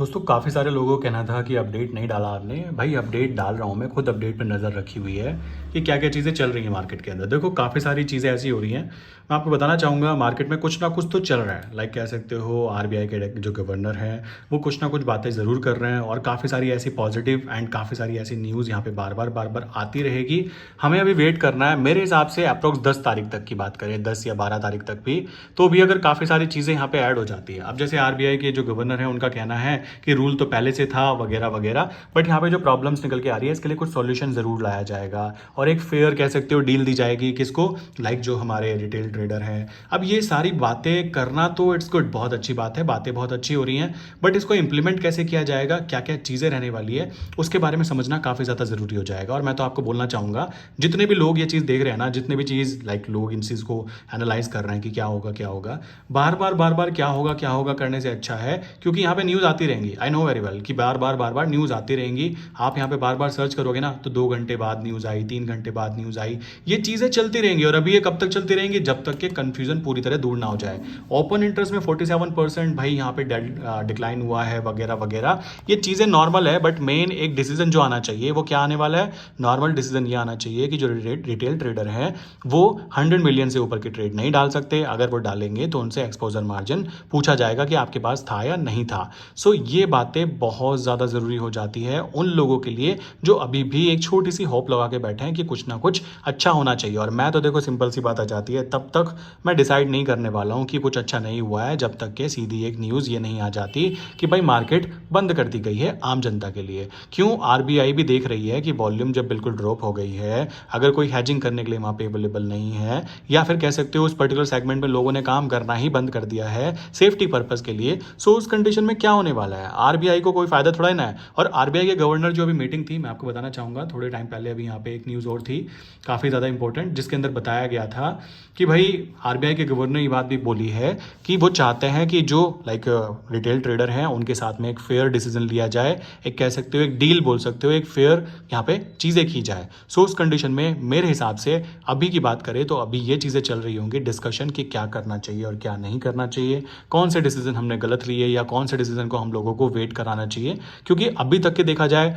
दोस्तों काफ़ी सारे लोगों का कहना था कि अपडेट नहीं डाला आपने। भाई अपडेट डाल रहा हूँ, मैं खुद अपडेट पे नज़र रखी हुई है कि क्या क्या चीज़ें चल रही हैं मार्केट के अंदर। देखो काफ़ी सारी चीज़ें ऐसी हो रही हैं, मैं आपको बताना चाहूँगा मार्केट में कुछ ना कुछ तो चल रहा है। लाइक कह सकते हो आरबीआई के जो गवर्नर हैं वो कुछ ना कुछ बातें ज़रूर कर रहे हैं, और काफ़ी सारी ऐसी पॉजिटिव एंड काफ़ी सारी ऐसी न्यूज़ यहाँ पे बार बार आती रहेगी। हमें अभी वेट करना है। मेरे हिसाब से अप्रोक्स 10 तारीख तक की बात करें, 10 या 12 तारीख तक भी, तो भी अगर काफ़ी सारी चीज़ें यहाँ पे ऐड हो जाती है। अब जैसे आरबीआई के जो गवर्नर हैं उनका कहना है कि रूल तो पहले से था वगैरह वगैरह, बट यहाँ पे जो प्रॉब्लम्स निकल के आ रही है इसके लिए कुछ सॉल्यूशन ज़रूर लाया जाएगा, और एक फेयर कह सकते हो डील दी जाएगी किसको, लाइक जो हमारे रिटेल ट्रेडर हैं। अब ये सारी बातें करना तो इट्स गुड, बहुत अच्छी बात है, बातें बहुत अच्छी हो रही हैं, बट इसको इंप्लीमेंट कैसे किया जाएगा, क्या क्या चीज़ें रहने वाली है, उसके बारे में समझना काफ़ी ज़्यादा ज़रूरी हो जाएगा। और मैं तो आपको बोलना चाहूँगा, जितने भी लोग ये चीज़ देख रहे हैं ना, जितने भी चीज़ लाइक लोग इन चीज़ को एनालाइज कर रहे हैं कि क्या होगा, बार बार क्या होगा करने से अच्छा है, क्योंकि यहाँ पे न्यूज़ आती रहेंगी। आई नो वेरी वेल कि बार बार न्यूज़ आती रहेंगी। आप यहाँ पे बार बार सर्च करोगे ना तो 2 घंटे बाद न्यूज़ आई, 3 घंटे बाद न्यूज़ आई, ये चीज़ें चलती रहेंगी। और अभी ये कब तक चलती रहेंगी, जब तक कि कन्फ्यूजन पूरी तरह दूर ना हो जाए। ओपन इंटरेस्ट में 47% भाई यहाँ पे डिक्लाइन हुआ है वगैरह वगैरह, ये चीज़ें नॉर्मल है, बट मेन एक डिसीजन जो आना चाहिए वो क्या आने वाला है। नॉर्मल डिसीजन ये आना चाहिए कि जो रिटेल ट्रेडर हैं वो 100 मिलियन से ऊपर के ट्रेड नहीं डाल सकते। अगर वो डालेंगे तो उनसे एक्सपोजर मार्जिन पूछा जाएगा कि आपके पास था या नहीं था। सो ये बातें बहुत ज़्यादा ज़रूरी हो जाती है उन लोगों के लिए जो अभी भी एक छोटी सी होप लगा के बैठे हैं कि कुछ ना कुछ अच्छा होना चाहिए। और मैं तो देखो सिंपल सी बात आ जाती है, तब तक मैं डिसाइड नहीं करने वाला हूँ कि कुछ अच्छा नहीं हुआ है जब तक कि सीधी एक न्यूज़ ये नहीं आ जाती कि भाई मार्केट बंद कर दी गई है आम जनता के लिए। क्यों, आरबीआई भी देख रही है कि वॉल्यूम जब बिल्कुल ड्रॉप हो गई है, अगर कोई हैजिंग करने के लिए वहाँ पे अवेलेबल नहीं है, या फिर कह सकते हो उस पर्टिकुलर सेगमेंट में लोगों ने काम करना ही बंद कर दिया है सेफ्टी पर्पज़ के लिए, सो उस कंडीशन में क्या होने वाला है, आरबीआई को कोई फायदा थोड़ा ही ना है। और आरबीआई के गवर्नर जो अभी मीटिंग थी, मैं आपको बताना चाहूँगा थोड़े टाइम पहले, अभी यहाँ पे एक न्यूज़ और थी काफ़ी ज़्यादा इंपॉर्टेंट, जिसके अंदर बताया गया था कि भाई आरबीआई के गवर्नर ने ये बात भी बोली है कि वो चाहते हैं कि जो लाइक रिटेल ट्रेडर हैं उनके साथ में एक फेयर डिसीजन लिया जाए, एक कह सकते हो एक डील बोल सकते हो, एक फेयर यहाँ पे चीज़ें की जाए। सो उस कंडीशन में मेरे हिसाब से अभी की बात करें तो अभी ये चीज़ें चल रही होंगी डिस्कशन कि क्या करना चाहिए और क्या नहीं करना चाहिए, कौन से डिसीजन हमने गलत लिए या कौन से डिसीजन को हम लोगों को वेट कराना चाहिए। क्योंकि अभी तक के देखा जाए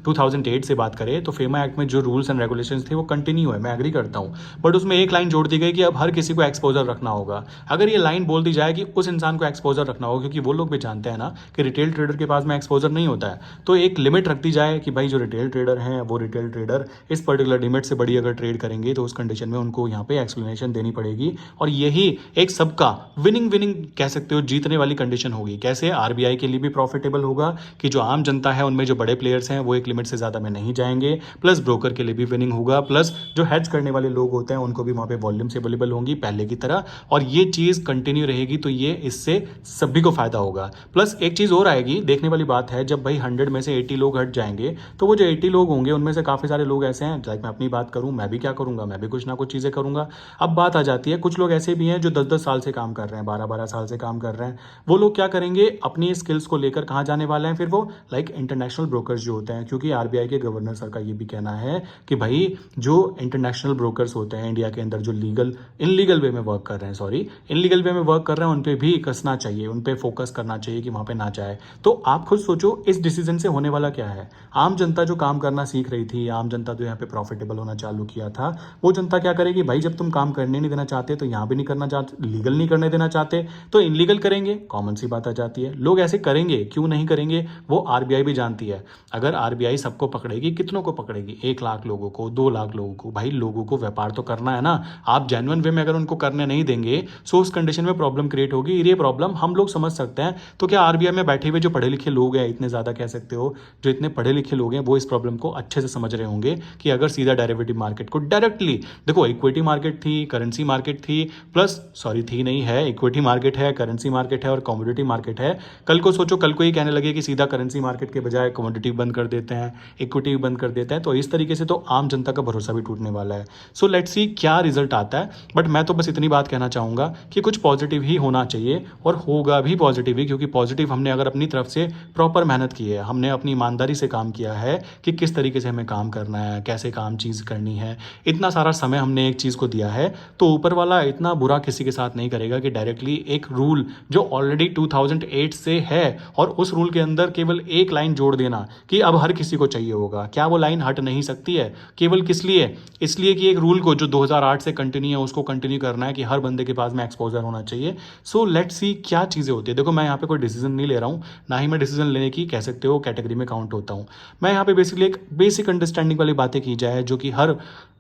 2008 से बात करें तो फेमा एक्ट में जो रूल्स एंड रेगुलेशंस थे वो कंटिन्यू है, मैं एग्री करता हूँ, बट उसमें एक लाइन जोड़ दी गई कि अब हर किसी को एक्सपोजर रखना होगा। अगर ये लाइन बोल दी जाए कि उस इंसान को एक्सपोजर रखना होगा, क्योंकि वो लोग भी जानते हैं ना कि रिटेल ट्रेडर के पास में एक्सपोजर नहीं होता है, तो एक लिमिट रख दी जाए कि भाई जो रिटेल ट्रेडर हैं वो रिटेल ट्रेडर इस पर्टिकुलर लिमिट से बड़ी अगर ट्रेड करेंगे तो उस कंडीशन में उनको यहाँ पे एक्सप्लेनेशन देनी पड़ेगी। और यही एक सबका विनिंग विनिंग कह सकते हो, जीतने वाली कंडीशन होगी। कैसे, आरबीआई के लिए भी प्रॉफिटेबल होगा कि जो आम जनता है उनमें जो बड़े प्लेयर्स हैं वो एक लिमिट से ज़्यादा में नहीं जाएंगे, प्लस ब्रोकर के लिए भी विनिंग होगा, प्लस जो हेज करने वाले लोग होते हैं उनको भी वहाँ पे वॉल्यूम्स अवेलेबल होंगी पहले की तरह, और ये चीज़ कंटिन्यू रहेगी। तो ये इससे सभी को फायदा होगा। प्लस एक चीज़ और आएगी, देखने वाली बात है, जब भाई 100 में से 80 लोग हट जाएंगे तो वो जो 80 लोग होंगे उनमें से काफ़ी सारे लोग ऐसे हैं, लाइक मैं अपनी बात करूँ, मैं भी क्या करूँगा, मैं भी कुछ ना कुछ चीज़ें करूँगा। अब बात आ जाती है कुछ लोग ऐसे भी हैं जो 10-10 साल से काम कर रहे हैं, 12-12 साल से काम कर रहे हैं, वो लोग क्या करेंगे, अपनी स्किल्स को लेकर कहाँ जाने वाले हैं, फिर वो लाइक इंटरनेशनल ब्रोकर्स जो होते हैं, क्योंकि आरबीआई के गवर्नर सर का ये भी कहना है कि भाई जो इंटरनेशनल ब्रोकर्स होते हैं इंडिया के अंदर जो इनलीगल वे में वर्क कर रहे हैं, इनलीगल वे में वर्क कर रहे हैं, उन पे भी कसना चाहिए, उन पे फोकस करना चाहिए कि वहां पे ना जाए। तो आप खुद सोचो इस डिसीजन से होने वाला क्या है। आम जनता जो काम करना सीख रही थी, आम जनता जो यहाँ पे प्रॉफिटेबल होना चालू किया था, वो जनता क्या करेगी, भाई जब तुम काम करने नहीं देना चाहते तो यहाँ भी नहीं करना चाहते, लीगल नहीं करने देना चाहते तो इनलीगल करेंगे, कॉमन सी बात आ जाती है। लोग ऐसे करेंगे, क्यों नहीं करेंगे, वो आरबीआई भी जानती है। अगर आरबीआई सबको पकड़ेगी, कितनों को पकड़ेगी, 1 लाख लोगों को, 2 लाख लोगों को, भाई लोगों को व्यापार तो करना है ना। आप जेन्युइन वे में अगर उनको करने नहीं देंगे सो उस कंडीशन में प्रॉब्लम क्रिएट होगी। ये प्रॉब्लम हम लोग समझ सकते हैं। तो क्या आरबीआई में बैठे हुए जो पढ़े लिखे लोग हैं, इतने ज़्यादा कह सकते हो जो इतने पढ़े लिखे लोग हैं, वो इस प्रॉब्लम को अच्छे से समझ रहे होंगे कि अगर सीधा डेरिवेटिव मार्केट को डायरेक्टली देखो, इक्विटी मार्केट थी, करेंसी मार्केट थी, प्लस सॉरी थी नहीं है, इक्विटी मार्केट है, करेंसी मार्केट है और कमोडिटी मार्केट है। कल को सोचो, कल को ये कहने लगे कि सीधा करेंसी मार्केट के बजाय कमोडिटी बंद कर देते हैं, इक्विटी भी बंद कर देते हैं, तो इस तरीके से तो आम जनता का भरोसा भी टूटने वाला है। सो लेट्स सी क्या रिजल्ट आता है। बट मैं तो बस इतनी बात कहना चाहूँगा कि कुछ पॉजिटिव ही होना चाहिए और होगा भी पॉजिटिव ही, क्योंकि पॉजिटिव हमने अगर अपनी तरफ से प्रॉपर मेहनत की है, हमने अपनी ईमानदारी से काम किया है कि किस तरीके से हमें काम करना है, कैसे काम चीज़ करनी है, इतना सारा समय हमने एक चीज़ को दिया है, तो ऊपर वाला इतना बुरा किसी के साथ नहीं करेगा कि डायरेक्टली एक रूल जो ऑलरेडी 2008 से है और उस रूल के अंदर केवल एक लाइन जोड़ देना कि अब हर किसी को चाहिए होगा। क्या वो लाइन हट नहीं सकती है? केवल किस लिए? इसलिए कि एक रूल को जो 2008 से कंटिन्यू है उसको कंटिन्यू करना है कि हर बंदे के पास में एक्सपोजर होना चाहिए। सो लेट्स सी क्या चीज़ें होती है। देखो, मैं यहाँ पे कोई डिसीजन नहीं ले रहा हूँ, ना ही मैं डिसीजन लेने की कह सकते हो कैटेगरी में काउंट होता हूँ। मैं यहाँ पे बेसिकली एक बेसिक अंडरस्टैंडिंग वाली बातें की जाए जो कि हर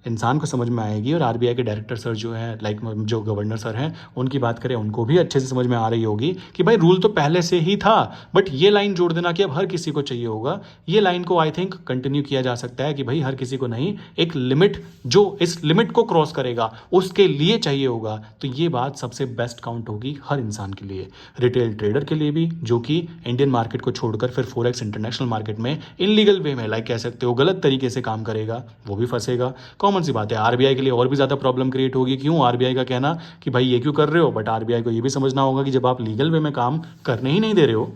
इंसान को समझ में आएगी, और आरबीआई के डायरेक्टर सर जो हैं, लाइक जो गवर्नर सर हैं, उनकी बात करें उनको भी अच्छे से समझ में आ रही होगी कि भाई रूल तो पहले से ही था, बट ये लाइन जोड़ देना कि अब हर किसी को चाहिए होगा, ये लाइन को आई थिंक कंटिन्यू किया जा सकता है कि भाई हर किसी को नहीं, एक लिमिट जो इस लिमिट को क्रॉस करेगा उसके लिए चाहिए होगा। तो ये बात सबसे बेस्ट काउंट होगी हर इंसान के लिए, रिटेल ट्रेडर के लिए भी जो कि इंडियन मार्केट को छोड़कर फिर फोरेक्स इंटरनेशनल मार्केट में इलीगल वे में, लाइक कह सकते हो गलत तरीके से काम करेगा, वो भी फंसेगा। कॉमन सी बात है, आरबीआई के लिए और भी ज़्यादा प्रॉब्लम क्रिएट होगी। क्यों? आरबीआई का कहना कि भाई ये क्यों कर रहे हो, बट आरबीआई को ये भी समझना होगा कि जब आप लीगल वे में काम करने ही नहीं दे रहे हो,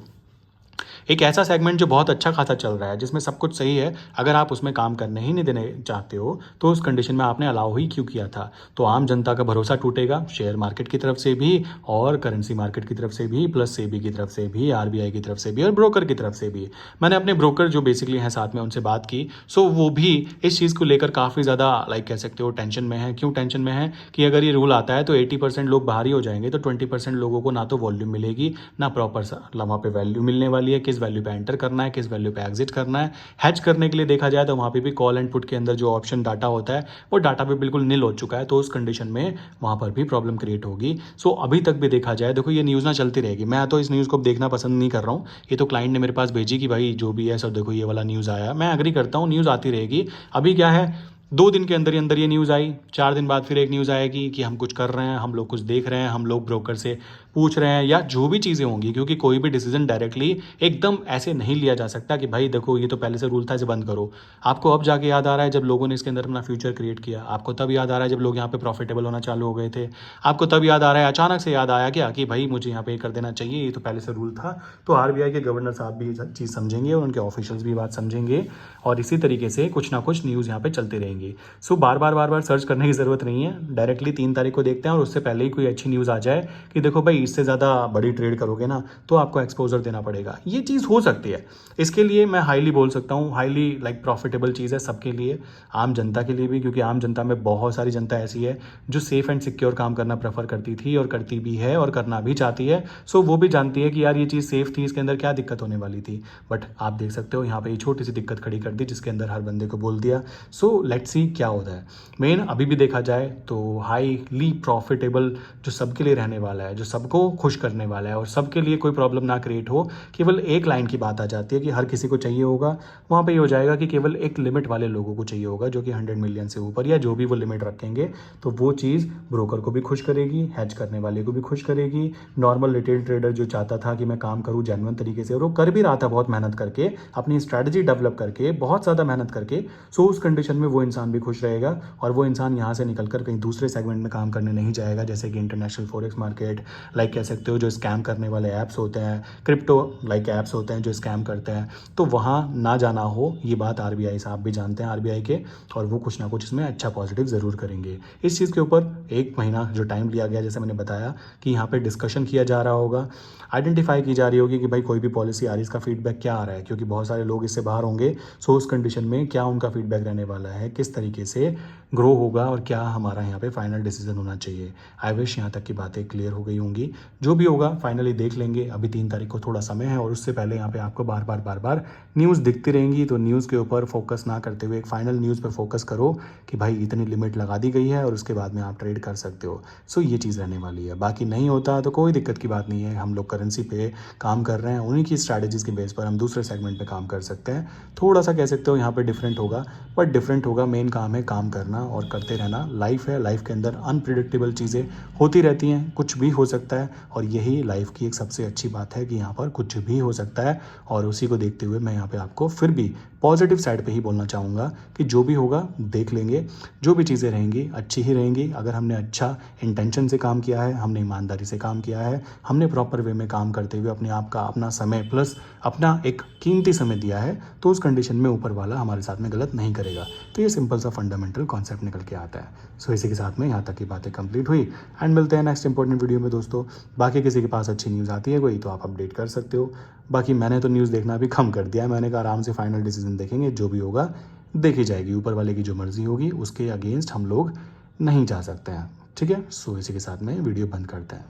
एक ऐसा सेगमेंट जो बहुत अच्छा खासा चल रहा है जिसमें सब कुछ सही है, अगर आप उसमें काम करने ही नहीं देने चाहते हो तो उस कंडीशन में आपने अलाउ ही क्यों किया था? तो आम जनता का भरोसा टूटेगा, शेयर मार्केट की तरफ से भी और करेंसी मार्केट की तरफ से भी, प्लस सेबी की तरफ से भी, आरबीआई की तरफ से भी और ब्रोकर की तरफ से भी। मैंने अपने ब्रोकर जो बेसिकली हैं साथ में उनसे बात की, सो वो भी इस चीज़ को लेकर काफ़ी ज़्यादा लाइक कह सकते हो टेंशन में है। क्यों टेंशन में है? कि अगर ये रूल आता है तो 80% लोग बाहर ही हो जाएंगे, तो 20% लोगों को ना तो वॉल्यूम मिलेगी, ना प्रॉपर वहाँ पे वैल्यू मिलने वाली है, किस वैल्यू पे एंटर करना है, किस वैल्यू पे एग्जिट करना है। हैच करने के लिए देखा जाए तो वहाँ पे भी कॉल एंड पुट के अंदर जो ऑप्शन डाटा होता है वो डाटा पे बिल्कुल नील हो चुका है, तो उस कंडीशन में वहाँ पर भी प्रॉब्लम क्रिएट होगी। सो अभी तक भी देखा जाए, देखो ये न्यूज़ ना चलती रहेगी, मैं तो इस न्यूज़ को देखना पसंद नहीं कर रहा हूँ, ये तो क्लाइंट ने मेरे पास भेजी कि भाई जो भी है सर देखो ये वाला न्यूज़ आया, मैं एग्री करता हूँ, न्यूज़ आती रहेगी। अभी क्या है, 2 दिन के अंदर ही अंदर ये न्यूज़ आई, 4 दिन बाद फिर एक न्यूज़ आएगी कि हम कुछ कर रहे हैं, हम लोग कुछ देख रहे हैं, हम लोग ब्रोकर से पूछ रहे हैं, या जो भी चीज़ें होंगी, क्योंकि कोई भी डिसीजन डायरेक्टली एकदम ऐसे नहीं लिया जा सकता कि भाई देखो ये तो पहले से रूल था इसे बंद करो। आपको अब जाके याद आ रहा है जब लोगों ने इसके अंदर अपना फ्यूचर क्रिएट किया, आपको तब याद आ रहा है जब लोग यहाँ पे प्रॉफिटेबल होना चालू हो गए थे, आपको तब याद आ रहा है, अचानक से याद आया क्या कि भाई मुझे यहाँ पे कर देना चाहिए, ये तो पहले से रूल था। तो आरबीआई के गवर्नर साहब भी ये चीज़ समझेंगे और उनके ऑफिशियल्स भी बात समझेंगे, और इसी तरीके से कुछ ना कुछ न्यूज़ यहाँ पे चलती रहेंगी। सो बार बार सर्च करने की ज़रूरत नहीं है, डायरेक्टली 3 तारीख को देखते हैं और उससे पहले ही कोई अच्छी न्यूज़ आ जाए कि देखो भाई इससे ज़्यादा बड़ी ट्रेड करोगे ना तो आपको एक्सपोजर देना पड़ेगा। ये चीज़ हो सकती है, इसके लिए मैं हाईली बोल सकता हूँ, हाईली लाइक प्रॉफिटेबल चीज़ है सबके लिए, आम जनता के लिए भी, क्योंकि आम जनता में बहुत सारी जनता ऐसी है जो सेफ एंड सिक्योर काम करना प्रेफर करती थी और करती भी है और करना भी चाहती है। सो वो भी जानती है कि यार ये चीज़ सेफ थी, इसके अंदर क्या दिक्कत होने वाली थी, बट आप देख सकते हो यहाँ पे ये छोटी सी दिक्कत खड़ी कर दी जिसके अंदर हर बंदे को बोल दिया। सो लेट्स सी क्या होता है। मेन अभी भी देखा जाए तो हाईली प्रॉफिटेबल जो सबके लिए रहने वाला है, जो सबको खुश करने वाला है और सबके लिए कोई प्रॉब्लम ना क्रिएट हो, केवल एक लाइन की बात आ जाती है कि हर किसी को चाहिए होगा। वहाँ पे ये हो जाएगा कि केवल एक लिमिट वाले लोगों को चाहिए होगा जो कि 100 मिलियन से ऊपर या जो भी वो लिमिट रखेंगे, तो वो चीज़ ब्रोकर को भी खुश करेगी, हैच करने वाले को भी खुश करेगी। नॉर्मल रिटेल ट्रेडर जो चाहता था कि मैं काम करूँ जेन्युइन तरीके से, और वो कर भी रहा था बहुत मेहनत करके, अपनी स्ट्रैटेजी डेवलप करके, बहुत ज़्यादा मेहनत करके, सो उस कंडीशन में वो इंसान भी खुश रहेगा और वो इंसान यहाँ से निकलकर कहीं दूसरे सेगमेंट में काम करने नहीं जाएगा, जैसे कि इंटरनेशनल फॉरेक्स मार्केट, लाइक कह सकते हो जो स्कैम करने वाले ऐप्स होते हैं, क्रिप्टो लाइक ऐप्स होते हैं जो स्कैम करते हैं, तो वहाँ ना जाना हो। ये बात आरबीआई साहब भी जानते हैं, आरबीआई के, और वो कुछ ना कुछ इसमें अच्छा पॉजिटिव ज़रूर करेंगे। इस चीज़ के ऊपर 1 महीना जो टाइम लिया गया, जैसे मैंने बताया कि यहाँ पे डिस्कशन किया जा रहा होगा, आइडेंटिफाई की जा रही होगी कि भाई कोई भी पॉलिसी आ रही है, इसका फीडबैक क्या आ रहा है, क्योंकि बहुत सारे लोग इससे बाहर होंगे। सो उस कंडीशन में क्या उनका फीडबैक रहने वाला है, किस तरीके से ग्रो होगा और क्या हमारा यहाँ पे फाइनल डिसीजन होना चाहिए। आई विश यहाँ तक की बातें क्लियर हो गई होंगी। जो भी होगा फाइनली देख लेंगे, अभी 3 तारीख को थोड़ा समय है और उससे पहले यहाँ पे आपको बार बार न्यूज़ दिखती रहेंगी, तो न्यूज़ के ऊपर फोकस ना करते हुए एक फाइनल न्यूज़ पर फोकस करो कि भाई इतनी लिमिट लगा दी गई है और उसके बाद में आप ट्रेड कर सकते हो। सो ये चीज़ रहने वाली है। बाकी नहीं होता तो कोई दिक्कत की बात नहीं है, हम लोग करेंसी पे काम कर रहे हैं, उन्हीं की स्ट्रैटेजीज़ के बेस पर हम दूसरे सेगमेंट पे काम कर सकते हैं। थोड़ा सा कह सकते हो यहाँ पे डिफरेंट होगा, बट डिफरेंट होगा, मेन काम है काम करना और करते रहना। लाइफ है, लाइफ के अंदर अनप्रिडिक्टेबल चीज़ें होती रहती हैं, कुछ भी हो सकता है, और यही लाइफ की एक सबसे अच्छी बात है कि यहाँ पर कुछ भी हो सकता है। और उसी को देखते हुए मैं यहाँ पे आपको फिर भी पॉजिटिव साइड पे ही बोलना चाहूँगा कि जो भी होगा देख लेंगे, जो भी चीज़ें रहेंगी अच्छी ही रहेंगी। अगर हमने अच्छा इंटेंशन से काम किया है, हमने ईमानदारी से काम किया है, हमने प्रॉपर वे में काम करते हुए अपने आप का, अपना समय प्लस अपना एक कीमती समय दिया है, तो उस कंडीशन में ऊपर वाला हमारे साथ में गलत नहीं करेगा। तो ये सिंपल सा फंडामेंटल कॉन्सेप्ट निकल के आता है। सो इसी के साथ में यहाँ तक की बातें कंप्लीट हुई एंड मिलते हैं नेक्स्ट इंपॉर्टेंट वीडियो में दोस्तों। बाकी किसी के पास अच्छी न्यूज़ आती है कोई तो आप अपडेट कर सकते हो। बाकी मैंने तो न्यूज़ देखना भी कम कर दिया है, मैंने कहा आराम से फाइनल डिसीजन देखेंगे, जो भी होगा देखी जाएगी, ऊपर वाले की जो मर्जी होगी उसके अगेंस्ट हम लोग नहीं जा सकते हैं। ठीक है, सो इसी के साथ में वीडियो बंद करते हैं।